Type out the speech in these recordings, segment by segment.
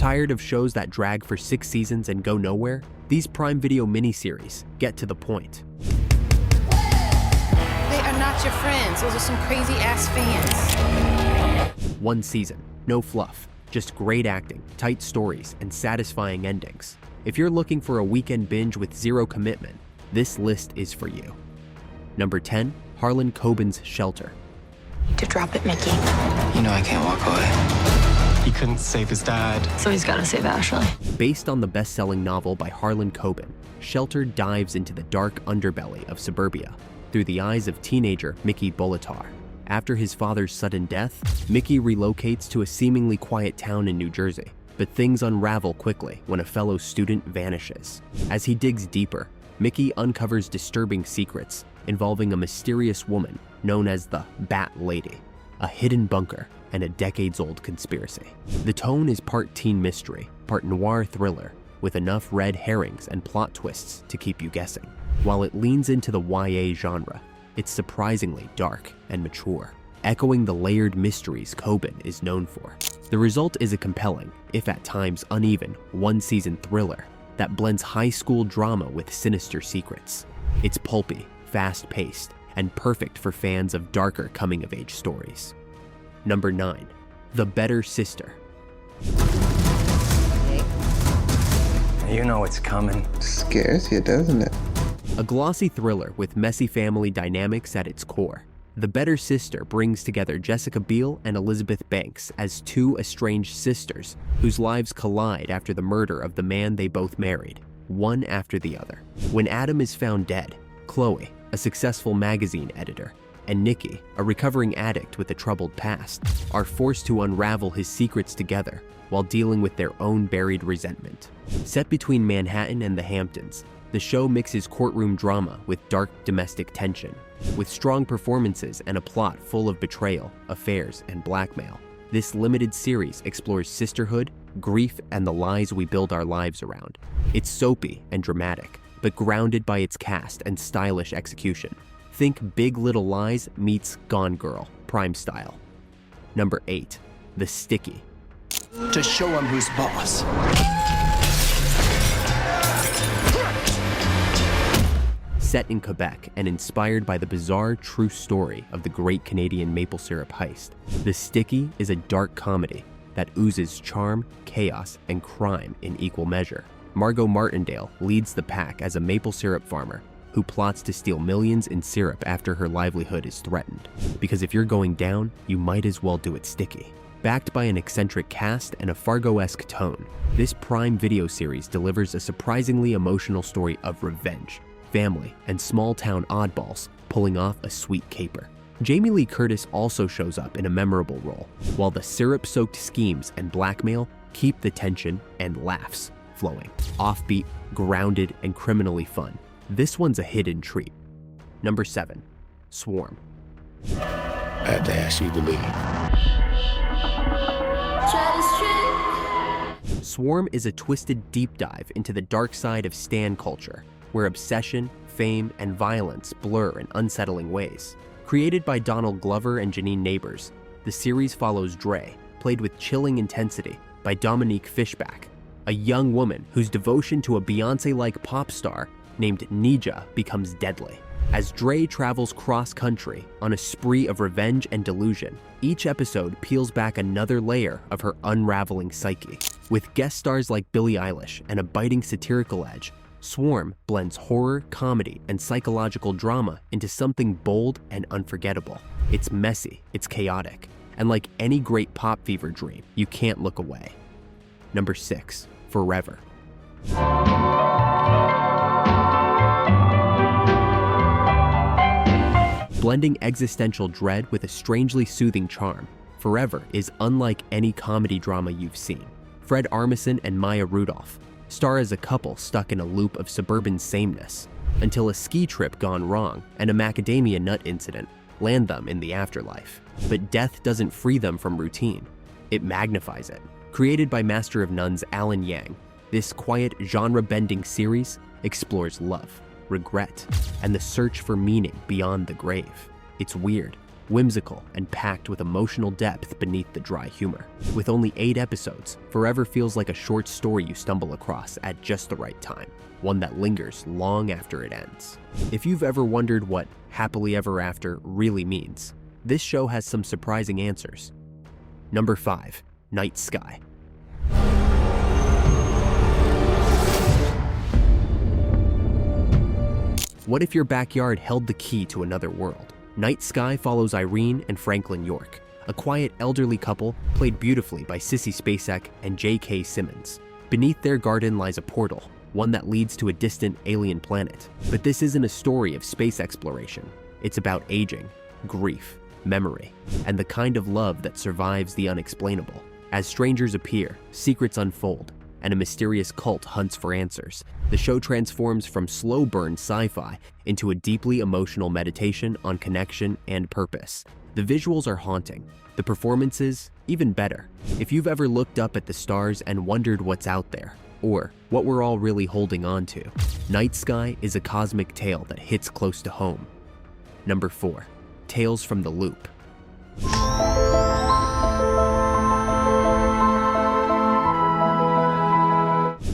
Tired of shows that drag for 6 seasons and go nowhere? These Prime Video miniseries get to the point. They are not your friends. Those are some crazy-ass fans. 1 season, no fluff, just great acting, tight stories, and satisfying endings. If you're looking for a weekend binge with zero commitment, this list is for you. Number 10, Harlan Coben's Shelter. To drop it, Mickey. You know I can't walk away. He couldn't save his dad. So he's gotta save Ashley. Based on the best-selling novel by Harlan Coben, Shelter dives into the dark underbelly of suburbia through the eyes of teenager Mickey Bolitar. After his father's sudden death, Mickey relocates to a seemingly quiet town in New Jersey, but things unravel quickly when a fellow student vanishes. As he digs deeper, Mickey uncovers disturbing secrets involving a mysterious woman known as the Bat Lady, a hidden bunker, and a decades-old conspiracy. The tone is part teen mystery, part noir thriller, with enough red herrings and plot twists to keep you guessing. While it leans into the YA genre, it's surprisingly dark and mature, echoing the layered mysteries Coben is known for. The result is a compelling, if at times uneven, 1-season thriller that blends high school drama with sinister secrets. It's pulpy, fast-paced, and perfect for fans of darker coming-of-age stories. Number 9, The Better Sister. You know it's coming. Scares you, doesn't it? A glossy thriller with messy family dynamics at its core, The Better Sister brings together Jessica Biel and Elizabeth Banks as 2 estranged sisters whose lives collide after the murder of the man they both married, one after the other. When Adam is found dead, Chloe, a successful magazine editor, and Nikki, a recovering addict with a troubled past, are forced to unravel his secrets together while dealing with their own buried resentment. Set between Manhattan and the Hamptons, the show mixes courtroom drama with dark domestic tension. With strong performances and a plot full of betrayal, affairs, and blackmail, this limited series explores sisterhood, grief, and the lies we build our lives around. It's soapy and dramatic, but grounded by its cast and stylish execution. Think Big Little Lies meets Gone Girl, Prime style. Number 8, The Sticky. To show him who's boss. Set in Quebec and inspired by the bizarre true story of the great Canadian maple syrup heist, The Sticky is a dark comedy that oozes charm, chaos, and crime in equal measure. Margot Martindale leads the pack as a maple syrup farmer who plots to steal millions in syrup after her livelihood is threatened. Because if you're going down, you might as well do it sticky. Backed by an eccentric cast and a Fargo-esque tone, this Prime Video series delivers a surprisingly emotional story of revenge, family, and small-town oddballs pulling off a sweet caper. Jamie Lee Curtis also shows up in a memorable role, while the syrup-soaked schemes and blackmail keep the tension and laughs flowing. Offbeat, grounded, and criminally fun, this one's a hidden treat. Number 7, Swarm. I had to ask you to leave. Swarm is a twisted deep dive into the dark side of stan culture, where obsession, fame, and violence blur in unsettling ways. Created by Donald Glover and Janine Neighbors, the series follows Dre, played with chilling intensity by Dominique Fishback, a young woman whose devotion to a Beyoncé-like pop star named Nija becomes deadly. As Dre travels cross-country on a spree of revenge and delusion, each episode peels back another layer of her unraveling psyche. With guest stars like Billie Eilish and a biting satirical edge, Swarm blends horror, comedy, and psychological drama into something bold and unforgettable. It's messy, it's chaotic, and like any great pop fever dream, you can't look away. Number 6, Forever. Blending existential dread with a strangely soothing charm, Forever is unlike any comedy drama you've seen. Fred Armisen and Maya Rudolph star as a couple stuck in a loop of suburban sameness, until a ski trip gone wrong and a macadamia nut incident land them in the afterlife. But death doesn't free them from routine, it magnifies it. Created by Master of None's Alan Yang, this quiet, genre-bending series explores love, regret, and the search for meaning beyond the grave. It's weird, whimsical and packed with emotional depth beneath the dry humor. With only 8 episodes, Forever feels like a short story you stumble across at just the right time, one that lingers long after it ends. If you've ever wondered what happily ever after really means, this show has some surprising answers. Number 5. Night Sky. What if your backyard held the key to another world? Night Sky follows Irene and Franklin York, a quiet elderly couple played beautifully by Sissy Spacek and J.K. Simmons. Beneath their garden lies a portal, one that leads to a distant alien planet. But this isn't a story of space exploration. It's about aging, grief, memory, and the kind of love that survives the unexplainable. As strangers appear, secrets unfold, and a mysterious cult hunts for answers, the show transforms from slow burn sci-fi into a deeply emotional meditation on connection and purpose. The visuals are haunting, the performances even better. If you've ever looked up at the stars and wondered what's out there, or what we're all really holding on to, Night Sky is a cosmic tale that hits close to home. Number 4. Tales from the Loop.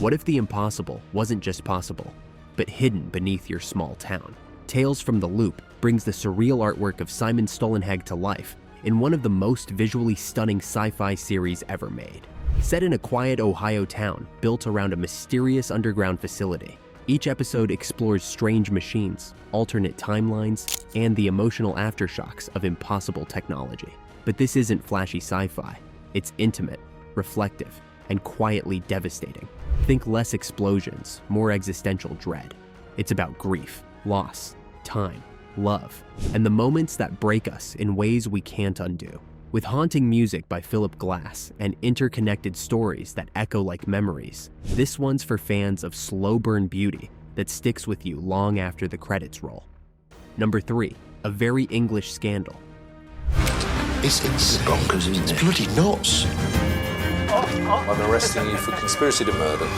What if the impossible wasn't just possible, but hidden beneath your small town? Tales from the Loop brings the surreal artwork of Simon Stollenhag to life in one of the most visually stunning sci-fi series ever made. Set in a quiet Ohio town built around a mysterious underground facility, each episode explores strange machines, alternate timelines, and the emotional aftershocks of impossible technology. But this isn't flashy sci-fi. It's intimate, reflective, and quietly devastating. Think less explosions, more existential dread. It's about grief, loss, time, love, and the moments that break us in ways we can't undo. With haunting music by Philip Glass and interconnected stories that echo like memories, this one's for fans of slow burn beauty that sticks with you long after the credits roll. Number 3. A Very English Scandal. It's bonkers, isn't it? It's bloody nuts. I'm arresting you for conspiracy to murder.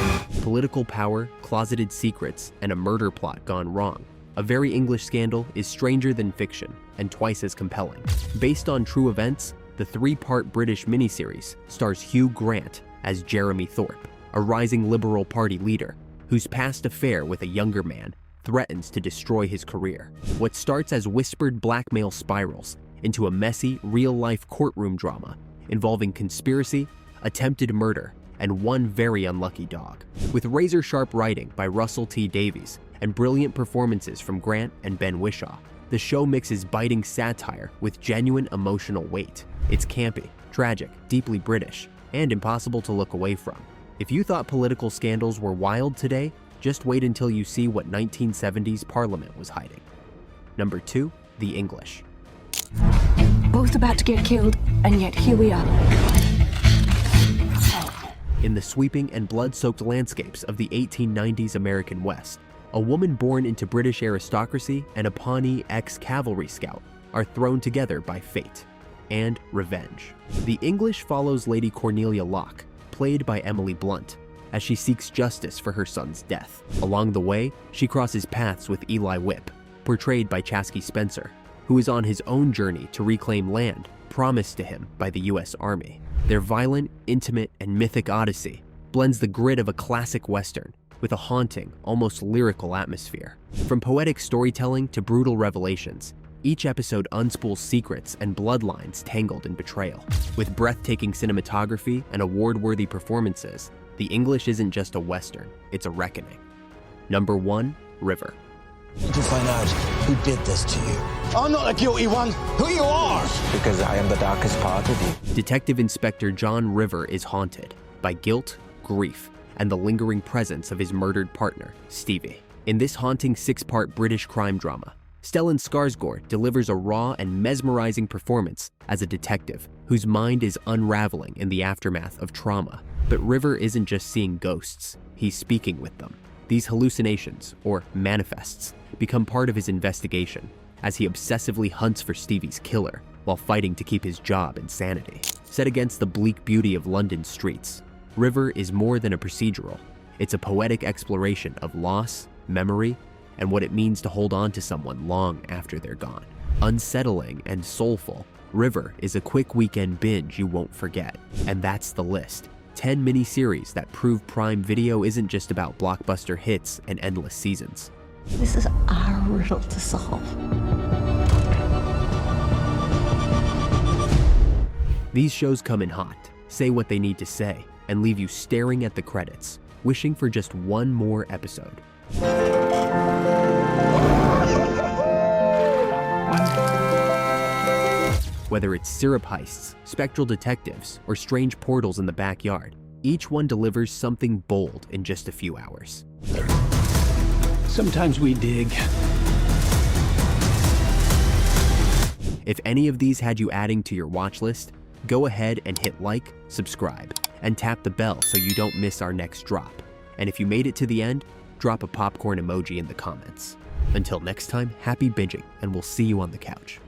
Political power, closeted secrets, and a murder plot gone wrong. A Very English Scandal is stranger than fiction and twice as compelling. Based on true events, the 3-part British miniseries stars Hugh Grant as Jeremy Thorpe, a rising Liberal Party leader whose past affair with a younger man threatens to destroy his career. What starts as whispered blackmail spirals into a messy, real-life courtroom drama involving conspiracy, attempted murder, and one very unlucky dog. With razor-sharp writing by Russell T. Davies and brilliant performances from Grant and Ben Whishaw, the show mixes biting satire with genuine emotional weight. It's campy, tragic, deeply British, and impossible to look away from. If you thought political scandals were wild today, just wait until you see what 1970s Parliament was hiding. Number 2. The English. Both about to get killed, and yet here we are. In the sweeping and blood-soaked landscapes of the 1890s American West, a woman born into British aristocracy and a Pawnee ex-cavalry scout are thrown together by fate and revenge. The English follows Lady Cornelia Locke, played by Emily Blunt, as she seeks justice for her son's death. Along the way, she crosses paths with Eli Whip, portrayed by Chasky Spencer, who is on his own journey to reclaim land promised to him by the US Army. Their violent, intimate, and mythic odyssey blends the grit of a classic Western with a haunting, almost lyrical atmosphere. From poetic storytelling to brutal revelations, each episode unspools secrets and bloodlines tangled in betrayal. With breathtaking cinematography and award-worthy performances, The English isn't just a Western, it's a reckoning. Number 1. River. I need to find out who did this to you. I'm not the guilty one. Who you are? Because I am the darkest part of you. Detective Inspector John River is haunted by guilt, grief, and the lingering presence of his murdered partner, Stevie. In this haunting 6-part British crime drama, Stellan Skarsgård delivers a raw and mesmerizing performance as a detective whose mind is unraveling in the aftermath of trauma. But River isn't just seeing ghosts, he's speaking with them. These hallucinations, or manifests, become part of his investigation as he obsessively hunts for Stevie's killer while fighting to keep his job and sanity. Set against the bleak beauty of London streets, River is more than a procedural. It's a poetic exploration of loss, memory, and what it means to hold on to someone long after they're gone. Unsettling and soulful, River is a quick weekend binge you won't forget. And that's the list. 10 miniseries that prove Prime Video isn't just about blockbuster hits and endless seasons. This is our riddle to solve. These shows come in hot, say what they need to say, and leave you staring at the credits, wishing for just one more episode. Whether it's syrup heists, spectral detectives, or strange portals in the backyard, each one delivers something bold in just a few hours. Sometimes we dig. If any of these had you adding to your watch list, go ahead and hit like, subscribe, and tap the bell so you don't miss our next drop. And if you made it to the end, drop a popcorn emoji in the comments. Until next time, happy binging, and we'll see you on the couch.